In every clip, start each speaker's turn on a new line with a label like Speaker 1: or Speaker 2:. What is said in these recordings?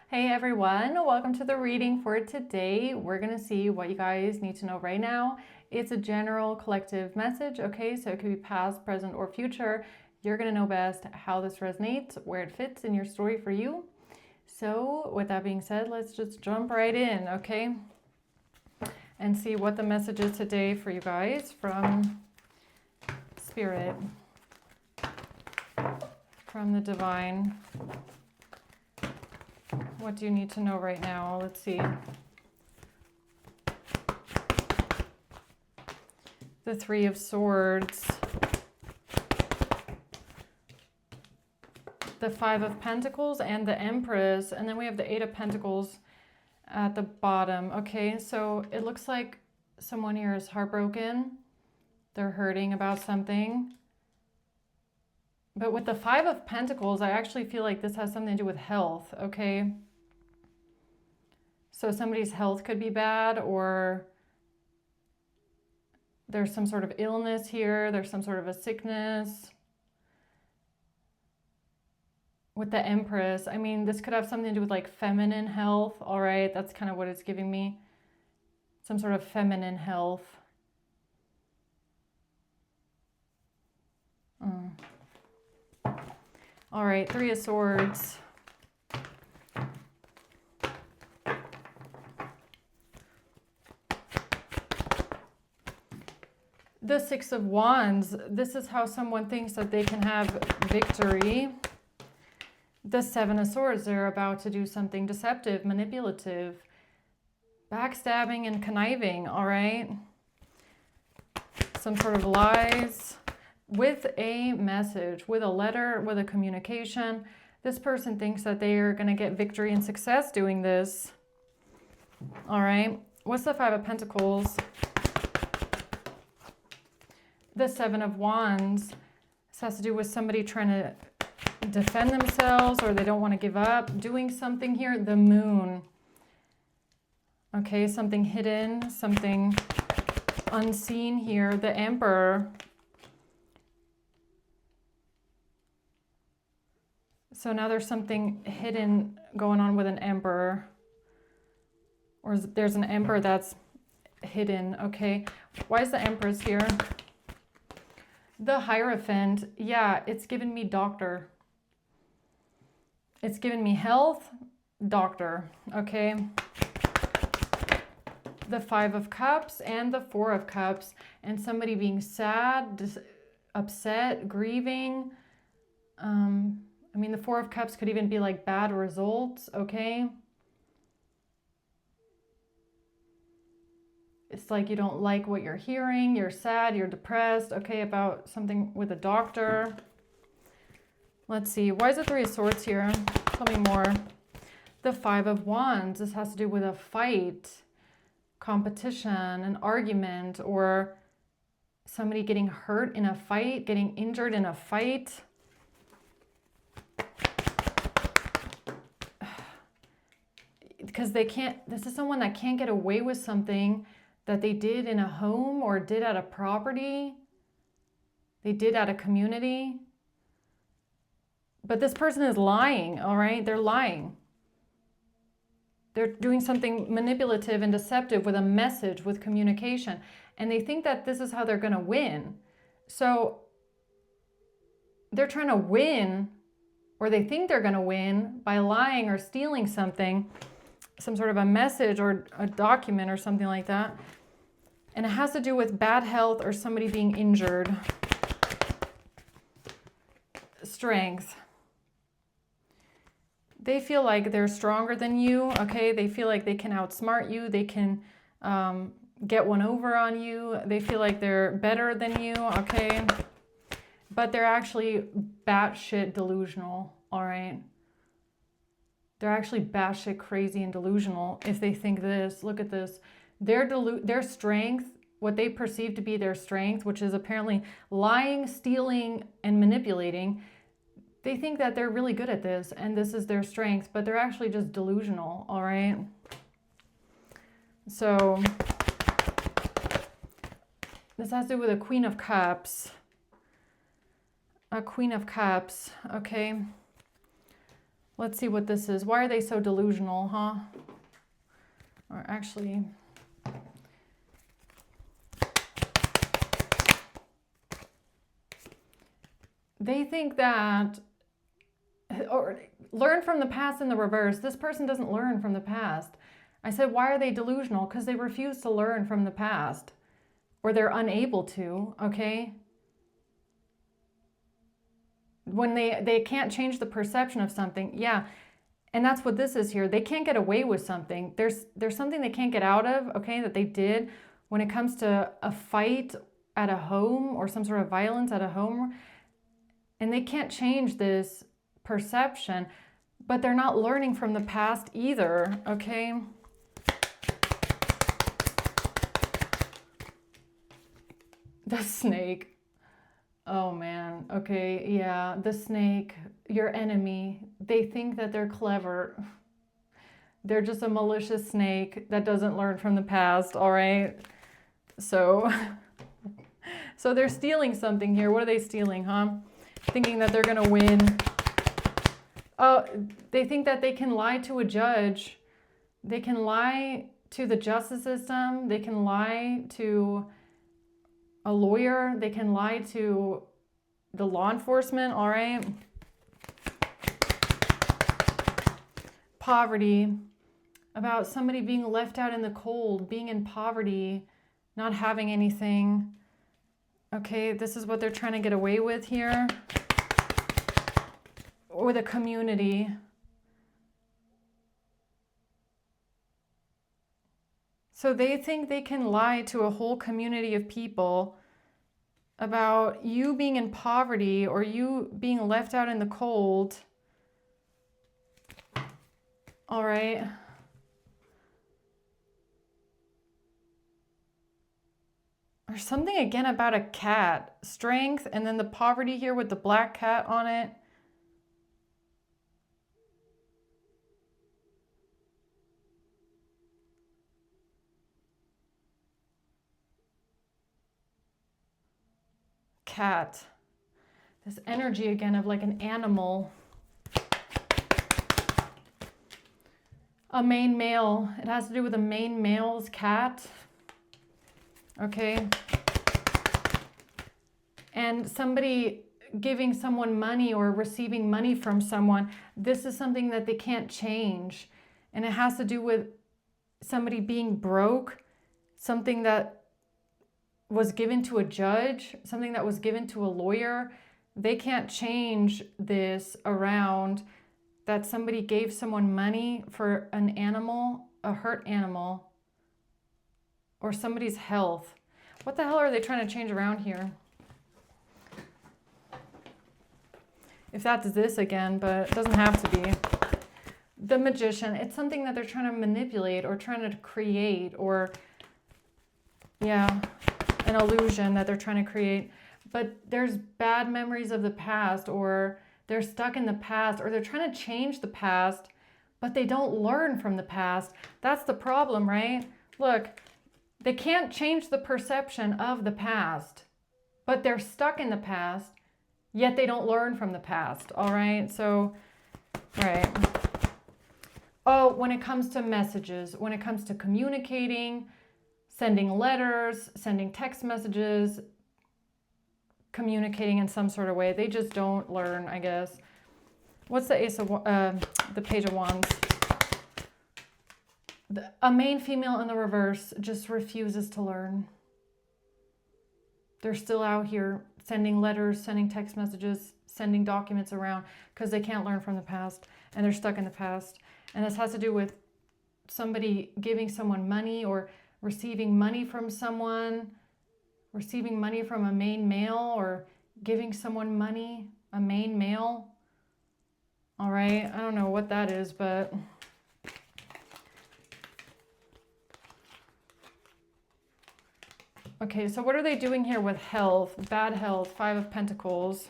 Speaker 1: Hey everyone, welcome to the reading for today. We're going to see what you guys need to know right now. It's a general collective message, okay? So it could be past, present, or future. You're going to know best how this resonates, where it fits in your story for you. So with that being said, let's just jump right in, okay? And see what the message is today for you guys from Spirit, from the Divine. What do you need to know right now? Let's see. The Three of Swords. The Five of Pentacles and the Empress. And then we have the Eight of Pentacles at the bottom. Okay, so it looks like someone here is heartbroken. They're hurting about something. But with the Five of Pentacles, I actually feel like this has something to do with health, okay? So somebody's health could be bad, or there's some sort of illness here. There's some sort of a sickness. With the Empress, I mean, this could have something to do with like feminine health, all right? That's kind of what it's giving me. Some sort of feminine health. All right, Three of Swords. The Six of Wands. This is how someone thinks that they can have victory. The Seven of Swords. They're about to do something deceptive, manipulative, backstabbing and conniving, all right? Some sort of lies. With a message, with a letter, with a communication. This person thinks that they are going to get victory and success doing this. All right. What's the Five of Pentacles? The Seven of Wands. This has to do with somebody trying to defend themselves, or they don't want to give up doing something here. The Moon. Okay, something hidden, something unseen here. The Emperor. So now there's something hidden going on with an emperor. Or there's an emperor that's hidden, okay? Why is the Empress here? The Hierophant, yeah, it's given me doctor. It's given me health, doctor, okay? The Five of Cups and the Four of Cups. And somebody being sad, upset, grieving. I mean, the Four of Cups could even be like bad results, okay? It's like you don't like what you're hearing, you're sad, you're depressed, okay, about something with a doctor. Let's see, why is the Three of Swords here? Tell me more. The Five of Wands, this has to do with a fight, competition, an argument, or somebody getting hurt in a fight, getting injured in a fight. Because they can't, this is someone that can't get away with something that they did in a home or did at a property. They did at a community. But this person is lying, all right? They're lying. They're doing something manipulative and deceptive with a message, with communication. And they think that this is how they're going to win. So they're trying to win, or they think they're going to win by lying or stealing something. Some sort of a message or a document or something like that. And it has to do with bad health or somebody being injured. Strength. They feel like they're stronger than you, okay? They feel like they can outsmart you. They can get one over on you. They feel like they're better than you, okay? But they're actually batshit delusional, all right? They're actually batshit crazy and delusional if they think this. Look at this. Their strength, what they perceive to be their strength, which is apparently lying, stealing, and manipulating, they think that they're really good at this and this is their strength, but they're actually just delusional, all right? So this has to do with a Queen of Cups. A Queen of Cups, okay? Let's see what this is. Why are they so delusional, huh? Or actually, they think that, or learn from the past in the reverse. This person doesn't learn from the past. I said, why are they delusional? Because they refuse to learn from the past, or they're unable to, okay? When they can't change the perception of something, yeah. And that's what this is here. They can't get away with something. There's something they can't get out of, okay, that they did when it comes to a fight at a home or some sort of violence at a home. And they can't change this perception, but they're not learning from the past either, okay? The snake. Oh man, okay, yeah, the snake, your enemy. They think that they're clever. They're just a malicious snake that doesn't learn from the past, all right? So they're stealing something here. What are they stealing, huh? Thinking that they're gonna win. Oh, they think that they can lie to a judge. They can lie to the justice system. They can lie to a lawyer. They can lie to the law enforcement, all right? Poverty, about somebody being left out in the cold, being in poverty, not having anything. Okay, this is what they're trying to get away with here. Or the community. So they think they can lie to a whole community of people about you being in poverty or you being left out in the cold. All right. There's something again about a cat. Strength, and then the poverty here with the black cat on it. Cat. This energy again of like an animal. A main male. It has to do with a main male's cat. Okay. And somebody giving someone money or receiving money from someone. This is something that they can't change. And it has to do with somebody being broke. Something that was given to a judge, something that was given to a lawyer. They can't change this around that somebody gave someone money for an animal, a hurt animal, or somebody's health. What the hell are they trying to change around here? If that's this again, but it doesn't have to be. The magician, it's something that they're trying to manipulate or trying to create, or yeah, an illusion that they're trying to create. But there's bad memories of the past, or they're stuck in the past, or they're trying to change the past, but they don't learn from the past. That's the problem, right? Look, they can't change the perception of the past, but they're stuck in the past, yet they don't learn from the past, all right? So, right. Oh, when it comes to messages, when it comes to communicating, sending letters, sending text messages, communicating in some sort of way, they just don't learn, I guess. What's the the Page of Wands? A main female in the reverse just refuses to learn. They're still out here sending letters, sending text messages, sending documents around because they can't learn from the past and they're stuck in the past. And this has to do with somebody giving someone money or receiving money from someone, receiving money from a main male, or giving someone money, a main male. All right, I don't know what that is, but okay, so what are they doing here with health? Bad health, 5 of Pentacles.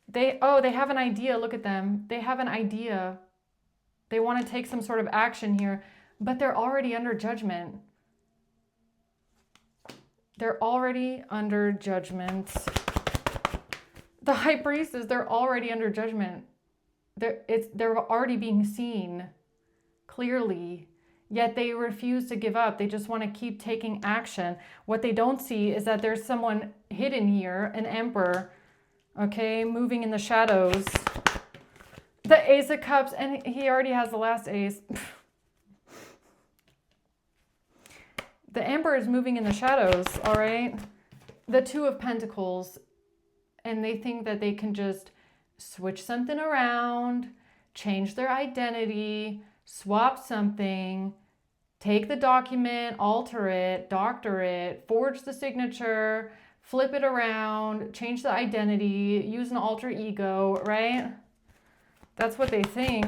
Speaker 1: They have an idea. Look at them. They have an idea. They want to take some sort of action here, but they're already under judgment. They're already under judgment. The high priestess, they're already under judgment. They're already being seen clearly, yet they refuse to give up. They just want to keep taking action. What they don't see is that there's someone hidden here, an emperor, okay, moving in the shadows. The Ace of Cups, and he already has the last ace. The Emperor is moving in the shadows, all right? The Two of Pentacles, and they think that they can just switch something around, change their identity, swap something, take the document, alter it, doctor it, forge the signature, flip it around, change the identity, use an alter ego, right? That's what they think.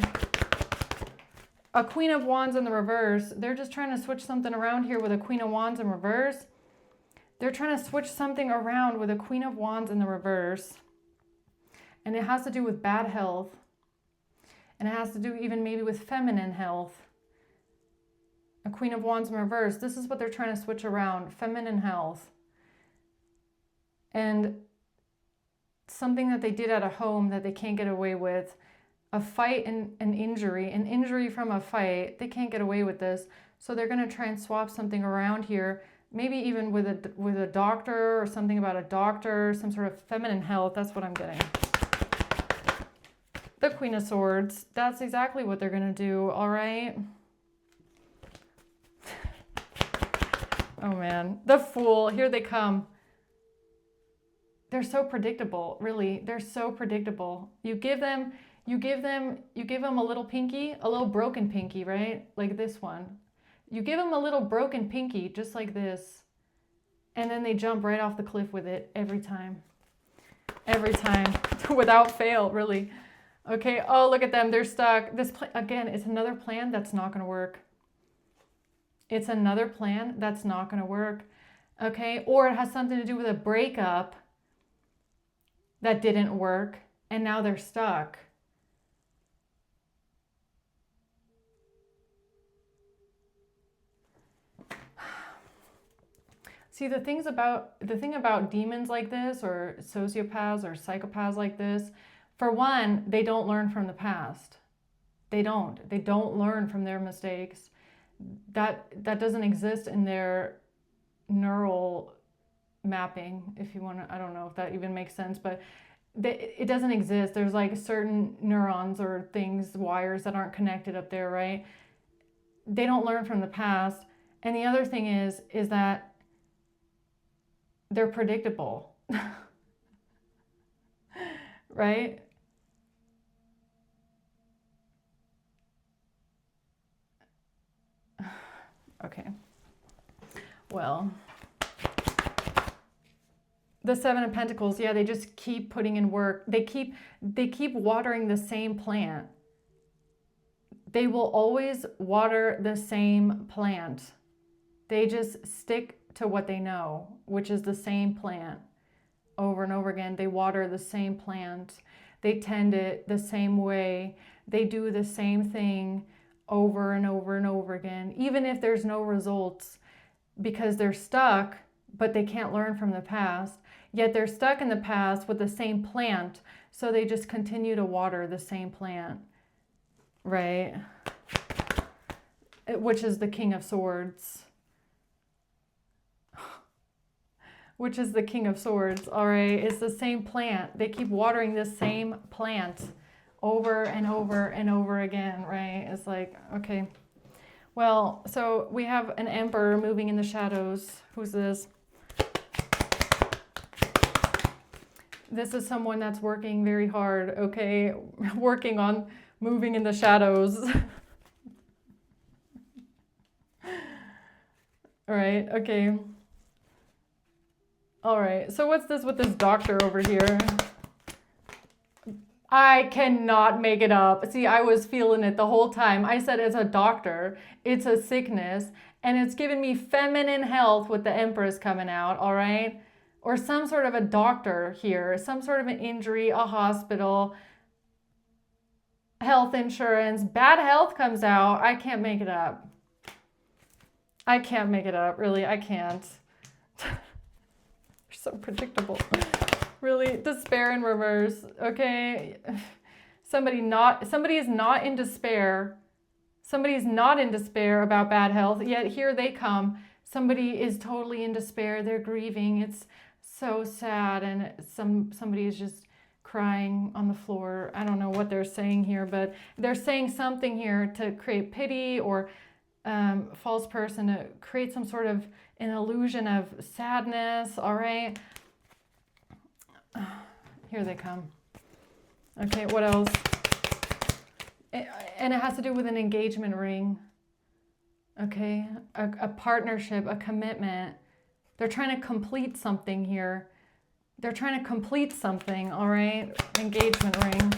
Speaker 1: A Queen of Wands in the reverse. They're just trying to switch something around here with a Queen of Wands in reverse. They're trying to switch something around with a Queen of Wands in the reverse. And it has to do with bad health. And it has to do even maybe with feminine health. A Queen of Wands in reverse. This is what they're trying to switch around. Feminine health. And something that they did at a home that they can't get away with. A fight and an injury from a fight. They can't get away with this. So they're going to try and swap something around here. Maybe even with a doctor or something about a doctor, some sort of feminine health. That's what I'm getting. The Queen of Swords. That's exactly what they're going to do. All right. Oh man. The Fool. Here they come. They're so predictable. Really. They're so predictable. You give them a little pinky, a little broken pinky, right? Like this one. You give them a little broken pinky, just like this. And then they jump right off the cliff with it every time. Every time. Without fail, really. Okay, oh, look at them. They're stuck. Again, it's another plan that's not going to work. It's another plan that's not going to work. Okay, or it has something to do with a breakup that didn't work. And now they're stuck. See, the thing about demons like this, or sociopaths or psychopaths like this, for one, they don't learn from the past. They don't learn from their mistakes. That doesn't exist in their neural mapping, if you want to. I don't know if that even makes sense, but it doesn't exist. There's like certain neurons or things, wires that aren't connected up there, right? They don't learn from the past. And the other thing is that they're predictable, right? Okay. Well, the Seven of Pentacles, yeah, they just keep putting in work. They keep watering the same plant. They will always water the same plant. They just stick to what they know, which is the same plant over and over again. They water the same plant. They tend it the same way. They do the same thing over and over and over again, even if there's no results, because they're stuck, but they can't learn from the past. Yet they're stuck in the past with the same plant, so they just continue to water the same plant, right? Which is the King of Swords. Which is the King of Swords, all right? It's the same plant. They keep watering the same plant over and over and over again, right? It's like, okay. Well, so we have an Emperor moving in the shadows. Who's this? This is someone that's working very hard, okay? Working on moving in the shadows. All right, okay. All right, so what's this with this doctor over here? I cannot make it up. See, I was feeling it the whole time. I said it's a doctor, it's a sickness, and it's giving me feminine health with the Empress coming out, all right? Or some sort of a doctor here, some sort of an injury, a hospital, health insurance, bad health comes out. I can't make it up. I can't make it up, really, I can't. So predictable. Really, despair in reverse. Okay, somebody is not in despair. Somebody is not in despair about bad health, yet here they come. Somebody is totally in despair. They're grieving. It's so sad, and somebody is just crying on the floor. I don't know what they're saying here, but they're saying something here to create pity or false person, to create some sort of an illusion of sadness. All right. Here they come. Okay, what else? And it has to do with an engagement ring. Okay, a partnership, a commitment. They're trying to complete something here. They're trying to complete something, all right? Engagement ring.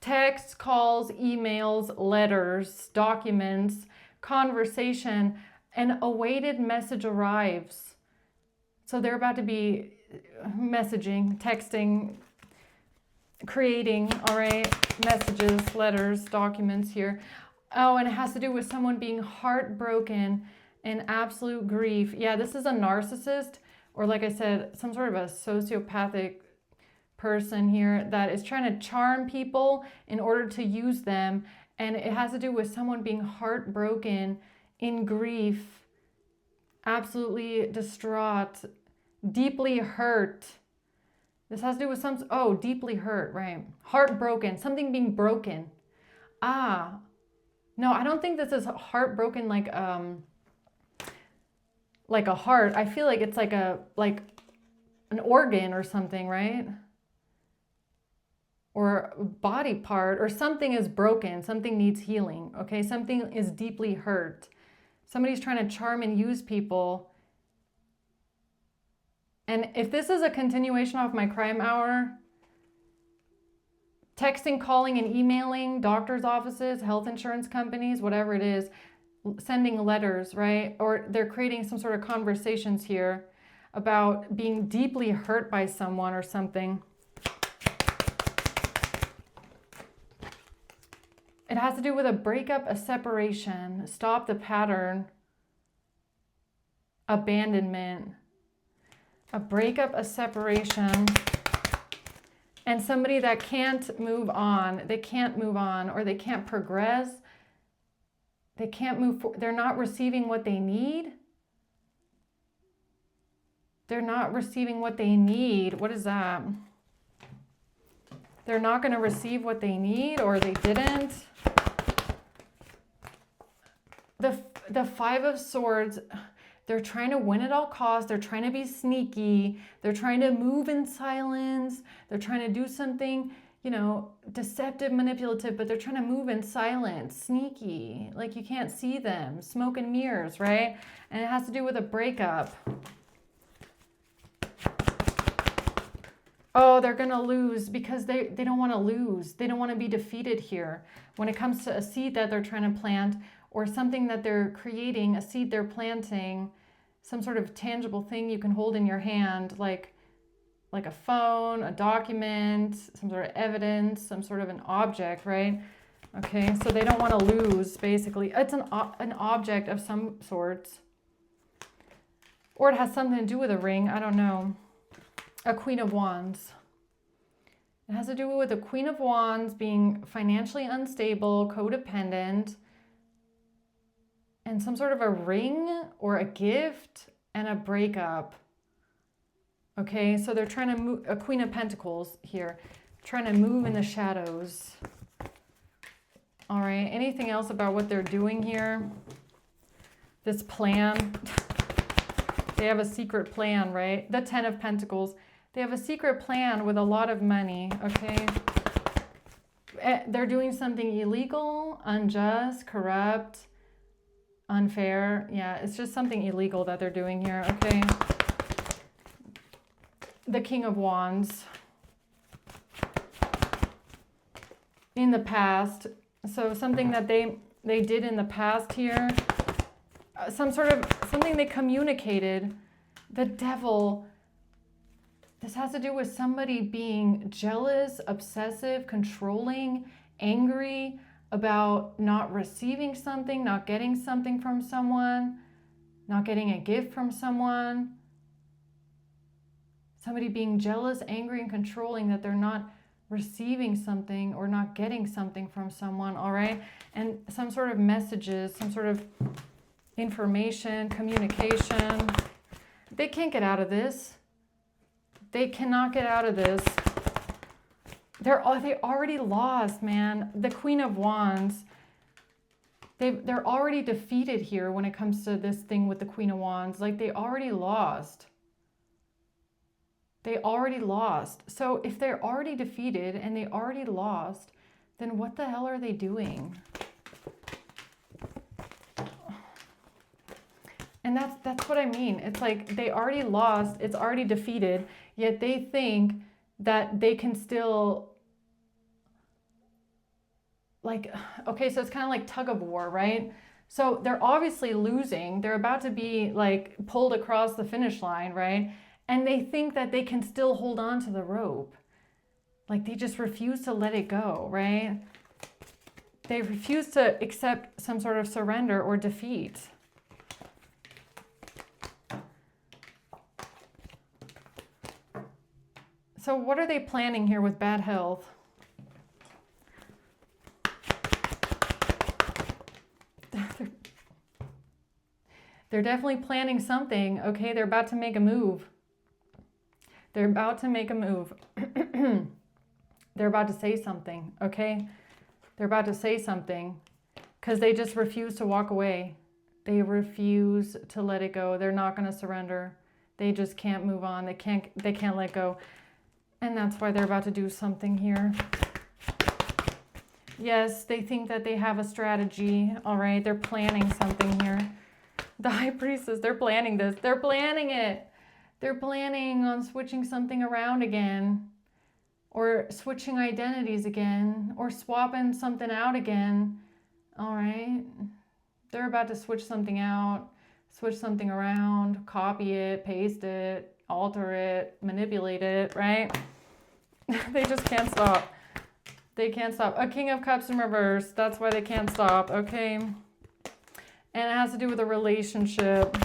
Speaker 1: Texts, calls, emails, letters, documents, conversation, an awaited message arrives. So they're about to be messaging, texting, creating, all right, messages, letters, documents here. Oh, and it has to do with someone being heartbroken and absolute grief. Yeah, this is a narcissist, or like I said, some sort of a sociopathic person here that is trying to charm people in order to use them. And it has to do with someone being heartbroken, in grief, absolutely distraught, deeply hurt. This has to do with deeply hurt, right? Heartbroken, something being broken. No, I don't think this is heartbroken like a heart. I feel like it's like an organ or something, right? Or a body part, or something is broken, something needs healing, okay? Something is deeply hurt. Somebody's trying to charm and use people. And if this is a continuation of my crime hour, texting, calling, and emailing doctors' offices, health insurance companies, whatever it is, sending letters, right? Or they're creating some sort of conversations here about being deeply hurt by someone or something. It has to do with a breakup, a separation, stop the pattern, abandonment, a breakup, a separation, and somebody that can't move on. They can't move on, or they can't progress. They can't move forward. They're not receiving what they need. They're not receiving what they need. What is that? They're not going to receive what they need, or they didn't. The Five of Swords, they're trying to win at all costs. They're trying to be sneaky. They're trying to move in silence. They're trying to do something, deceptive, manipulative, but they're trying to move in silence, sneaky, like you can't see them, smoke and mirrors, right? And it has to do with a breakup. Oh, they're going to lose because they don't want to lose. They don't want to be defeated here. When it comes to a seed that they're trying to plant, or something that they're creating, a seed they're planting, some sort of tangible thing you can hold in your hand, like a phone, a document, some sort of evidence, some sort of an object, right? Okay, so they don't want to lose, basically. It's an object of some sorts. Or it has something to do with a ring, I don't know. A Queen of Wands. It has to do with a Queen of Wands being financially unstable, codependent, and some sort of a ring or a gift and a breakup. Okay, so they're trying to move, a Queen of Pentacles here, trying to move in the shadows. All right, anything else about what they're doing here? This plan. They have a secret plan, right? The Ten of Pentacles. They have a secret plan with a lot of money, okay? They're doing something illegal, unjust, corrupt, unfair. Yeah, it's just something illegal that they're doing here, okay? The King of Wands. In the past. So something that they did in the past here. Something they communicated. The Devil. This has to do with somebody being jealous, obsessive, controlling, angry about not receiving something, not getting something from someone, not getting a gift from someone. Somebody being jealous, angry, and controlling that they're not receiving something or not getting something from someone, all right? And some sort of messages, some sort of information, communication. They can't get out of this. They cannot get out of this. They already lost, man. The Queen of Wands. They're already defeated here when it comes to this thing with the Queen of Wands. Like, they already lost. They already lost. So if they're already defeated and they already lost, then what the hell are they doing? And that's what I mean. It's like they already lost, it's already defeated, yet they think that they can still, like, okay, so it's kind of like tug of war, right? So they're obviously losing. They're about to be like pulled across the finish line, right? And they think that they can still hold on to the rope. Like, they just refuse to let it go, right? They refuse to accept some sort of surrender or defeat. So what are they planning here with bad health? They're definitely planning something, okay? They're about to make a move. They're about to make a move. They're about to say something, okay? They're about to say something because they just refuse to walk away. They refuse to let it go. They're not going to surrender. They just can't move on. They can't let go. And that's why they're about to do something here. Yes, they think that they have a strategy, all right? They're planning something here. The High Priestess, they're planning this. They're planning it. They're planning on switching something around again, or switching identities again, or swapping something out again, all right? They're about to switch something out, switch something around, copy it, paste it, alter it, manipulate it, right? They just can't stop. They can't stop. A King of Cups in reverse. That's why they can't stop, okay? And it has to do with a relationship.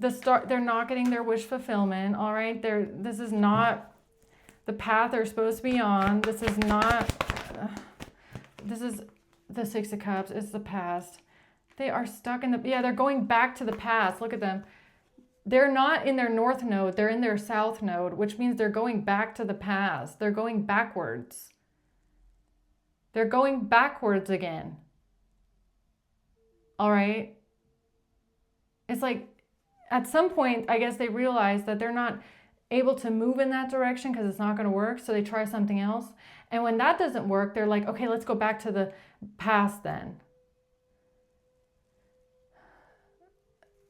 Speaker 1: They're not getting their wish fulfillment, all right? This is not the path they're supposed to be on. This is not, this is the Six of Cups. It's the past. They are stuck in they're going back to the past. Look at them. They're not in their north node. They're in their south node, which means they're going back to the past. They're going backwards. They're going backwards again. All right? It's like, at some point, I guess they realize that they're not able to move in that direction because it's not going to work, so they try something else. And when that doesn't work, they're like, okay, let's go back to the past then.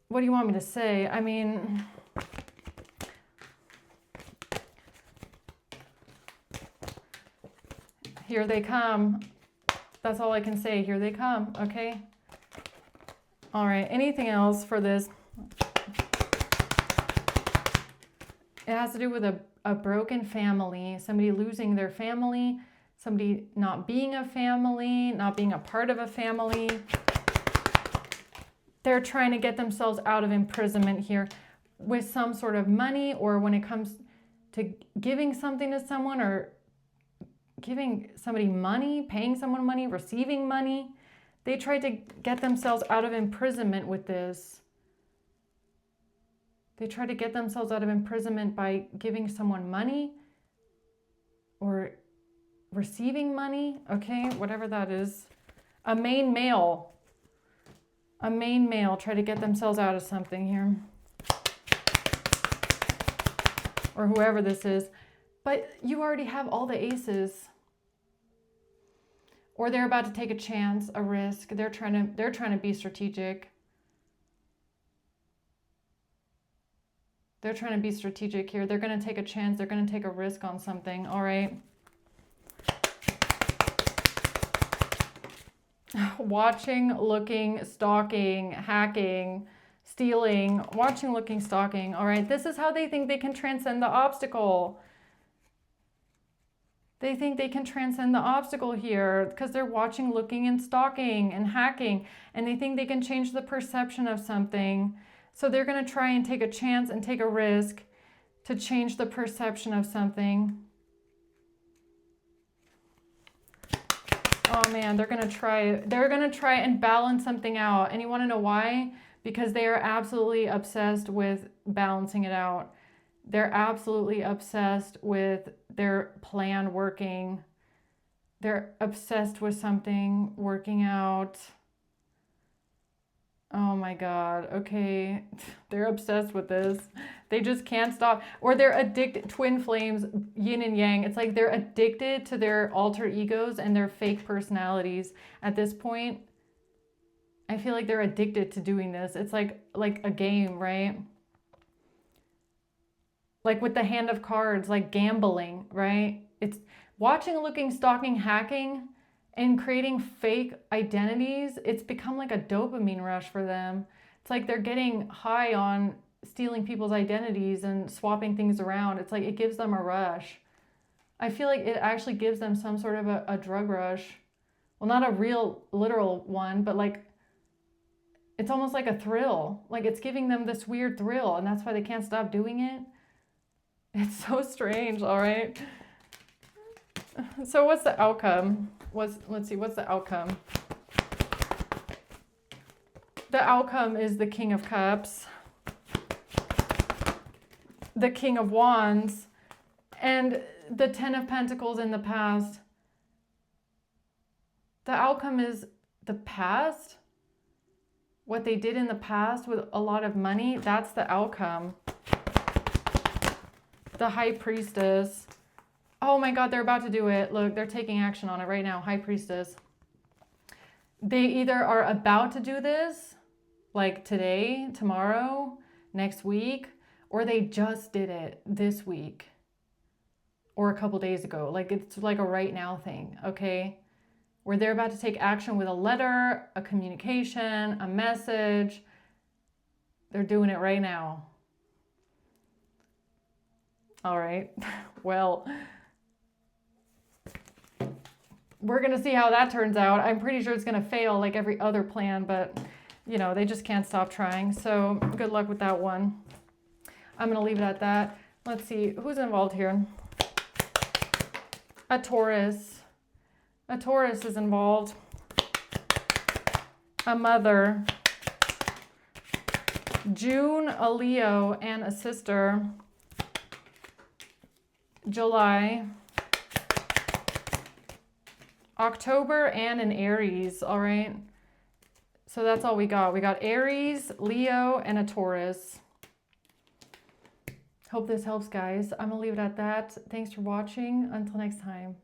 Speaker 1: What do you want me to say? I mean, here they come. That's all I can say. Here they come, okay? All right, anything else for this? It has to do with a broken family, somebody losing their family, somebody not being a family, not being a part of a family. They're trying to get themselves out of imprisonment here with some sort of money, or when it comes to giving something to someone, or giving somebody money, paying someone money, receiving money. They tried to get themselves out of imprisonment with this. They try to get themselves out of imprisonment by giving someone money or receiving money, okay, whatever that is. A main male try to get themselves out of something here. Or whoever this is. But you already have all the aces. Or they're about to take a chance, a risk. They're trying to be strategic. They're trying to be strategic here. They're going to take a chance. They're going to take a risk on something. All right. Watching, looking, stalking, hacking, stealing, watching, looking, stalking. All right. This is how they think they can transcend the obstacle. They think they can transcend the obstacle here because they're watching, looking, and stalking and hacking. And they think they can change the perception of something. So they're going to try and take a chance and take a risk to change the perception of something. Oh man, they're going to try and balance something out. And you want to know why? Because they are absolutely obsessed with balancing it out. They're absolutely obsessed with their plan working. They're obsessed with something working out. Oh my God. Okay. They're obsessed with this. They just can't stop. Or they're addicted. Twin flames, yin and yang. It's like they're addicted to their alter egos and their fake personalities. At this point, I feel like they're addicted to doing this. It's like a game, right? Like with the hand of cards, like gambling, right? It's watching, looking, stalking, hacking, and creating fake identities. It's become like a dopamine rush for them. It's like they're getting high on stealing people's identities and swapping things around. It's like it gives them a rush. I feel like it actually gives them some sort of a drug rush. Well, not a real literal one, but like it's almost like a thrill. Like it's giving them this weird thrill, and that's why they can't stop doing it. It's so strange, all right? So what's the outcome? Let's see, what's the outcome? The outcome is the King of Cups, the King of Wands, and the Ten of Pentacles in the past. The outcome is the past. What they did in the past with a lot of money, that's the outcome. The High Priestess. Oh my God, they're about to do it. Look, they're taking action on it right now. High Priestess. They either are about to do this, like today, tomorrow, next week, or they just did it this week or a couple days ago. Like it's like a right now thing, okay? Where they're about to take action with a letter, a communication, a message. They're doing it right now. All right, well, we're going to see how that turns out. I'm pretty sure it's going to fail like every other plan, but, you know, they just can't stop trying. So good luck with that one. I'm going to leave it at that. Let's see, who's involved here? A Taurus. A Taurus is involved. A mother. June, a Leo, and a sister. July, October, and an Aries. All right. So that's all we got. We got Aries, Leo, and a Taurus. Hope this helps, guys. I'm going to leave it at that. Thanks for watching. Until next time.